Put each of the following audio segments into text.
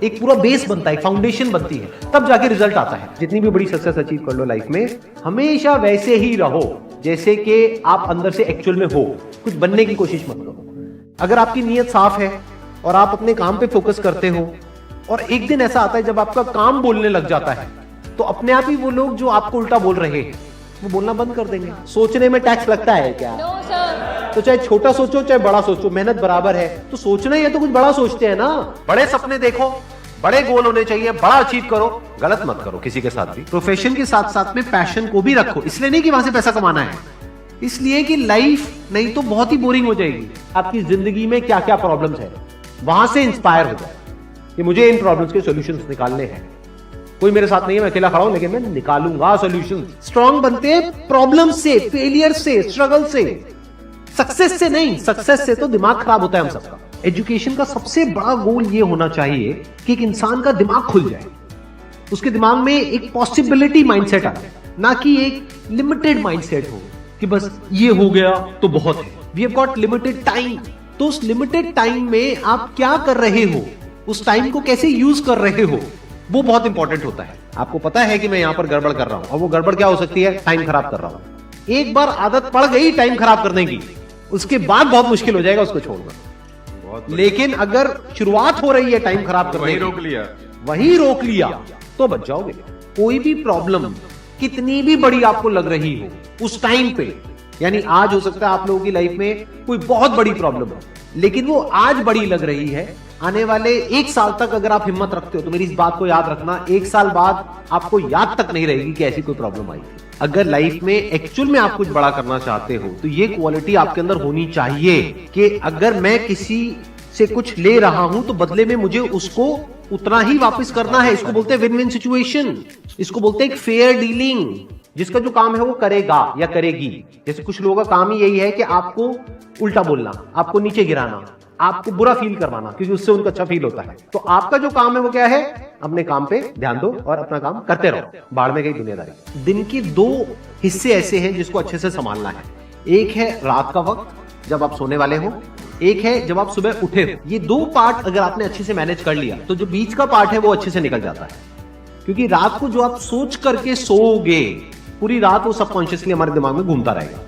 एक पूरा बेस बनता है, फाउंडेशन बनती है, तब जाके रिजल्ट आता है। जितनी भी बड़ी सक्सेस अचीव कर लो लाइफ में, हमेशा वैसे ही रहो जैसे कि आप अंदर से एक्चुअल में हो, कुछ बनने की कोशिश मत करो। अगर आपकी नीयत साफ है और आप अपने काम पे फोकस करते हो, और एक दिन ऐसा आता है जब आपका काम बोलने लग जाता है, तो अपने आप ही वो लोग जो आपको उल्टा बोल रहे हैं वो बोलना बंद कर देंगे। सोचने में टैक्स लगता है क्या? तो चाहे छोटा सोचो चाहे बड़ा सोचो, मेहनत बराबर है। तो सोचना ही है तो कुछ बड़ा सोचते हैं ना। बड़े सपने देखो, बड़े गोल होने चाहिए, बड़ा अचीव करो, गलत मत करो किसी के साथ भी। प्रोफेशन के साथ साथ में पैशन को भी रखो, इसलिए नहीं कि वहां से पैसा कमाना है, इसलिए कि लाइफ नहीं तो बहुत ही बोरिंग हो जाएगी। आपकी जिंदगी में क्या क्या प्रॉब्लम्स है, वहां से इंस्पायर हो जाए कि मुझे इन प्रॉब्लम्स के सॉल्यूशंस निकालने हैं। कोई मेरे साथ नहीं है, मैं अकेला खड़ा हूं, लेकिन मैं निकालूंगा सॉल्यूशन। स्ट्रांग बनते हैं प्रॉब्लम से, फेलियर से, स्ट्रगल से, सक्सेस से नहीं। सक्सेस से तो दिमाग खराब होता है हम सबका। एजुकेशन का सबसे बड़ा गोल ये होना चाहिए कि एक इंसान का दिमाग खुल जाए, उसके दिमाग में एक पॉसिबिलिटी माइंडसेट आए, ना कि एक लिमिटेड माइंडसेट हो कि बस ये हो गया तो बहुत है। We have got limited time, तो उस लिमिटेड टाइम में आप क्या कर रहे हो, उस टाइम को कैसे यूज कर रहे हो, वो बहुत इंपॉर्टेंट होता है। आपको पता है कि मैं यहां पर गड़बड़ कर रहा हूं, और वो गड़बड़ क्या हो सकती है? टाइम खराब कर रहा हूं। एक बार आदत पड़ गई टाइम खराब करने की, उसके बाद बहुत मुश्किल हो जाएगा उसको छोड़ना। लेकिन अगर शुरुआत हो रही है टाइम खराब करने की, वही रोक लिया तो बच जाओगे। कोई भी प्रॉब्लम कितनी भी बड़ी आपको लग रही हो उस टाइम पे, यानी आज हो सकता है आप लोगों की लाइफ में कोई बहुत बड़ी प्रॉब्लम हो, लेकिन वो आज बड़ी लग रही है, आने वाले 1 साल तक अगर आप हिम्मत रखते हो तो मेरी इस बात को याद रखना, 1 साल बाद आपको याद तक नहीं रहेगी कि ऐसी कोई प्रॉब्लम आई थी। अगर लाइफ में एक्चुअल में आप कुछ बड़ा करना चाहते हो तो ये क्वालिटी आपके अंदर होनी चाहिए कि अगर मैं किसी से कुछ ले रहा हूं तो बदले में मुझे उसको उतना ही वापस करना है। इसको बोलते हैं विन विन सिचुएशन, इसको बोलते हैं एक फेयर डीलिंग। जिसका जो काम है वो करेगा या करेगी। जैसे कुछ लोगों का काम ही यही है कि आपको उल्टा बोलना, आपको नीचे गिराना, आपको बुरा फील करवाना, क्योंकि उससे उनको अच्छा फील होता है। तो आपका जो काम है वो क्या है? अपने काम पे ध्यान दो और अपना काम करते रहो, बाहर में गई दुनियादारी। दिन के 2 हिस्से ऐसे हैं जिसको अच्छे से संभालना है। एक है रात का वक्त जब आप सोने वाले हो, एक है जब आप सुबह उठे हो। ये 2 पार्ट अगर आपने अच्छे से मैनेज कर लिया तो जो बीच का पार्ट है वो अच्छे से निकल जाता है। क्योंकि रात को जो आप सोच करके सोओगे, पूरी रात वो सबकॉन्शियसली हमारे दिमाग में घूमता रहेगा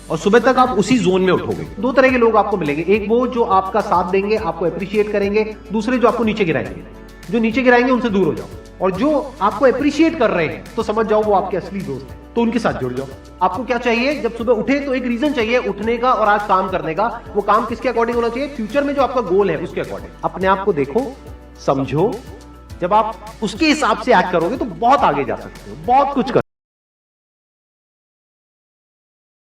और सुबह तक आप उसी जोन में उठोगे। 2 तरह के लोग आपको मिलेंगे, एक वो जो आपका साथ देंगे, आपको अप्रिशिएट करेंगे, दूसरे जो आपको नीचे गिराएंगे। जो नीचे गिराएंगे उनसे दूर हो जाओ, और जो आपको अप्रिशिएट कर रहे हैं तो समझ जाओ वो आपके असली दोस्त हैं, तो उनके साथ जुड़ जाओ। आपको क्या चाहिए? जब सुबह उठे तो एक रीजन चाहिए उठने का और आज काम करने का। वो काम किसके अकॉर्डिंग होना चाहिए? फ्यूचर में जो आपका गोल है उसके अकॉर्डिंग। अपने आप को देखो, समझो, जब आप उसके हिसाब से एक्ट करोगे तो बहुत आगे जा सकते हो, बहुत कुछ कर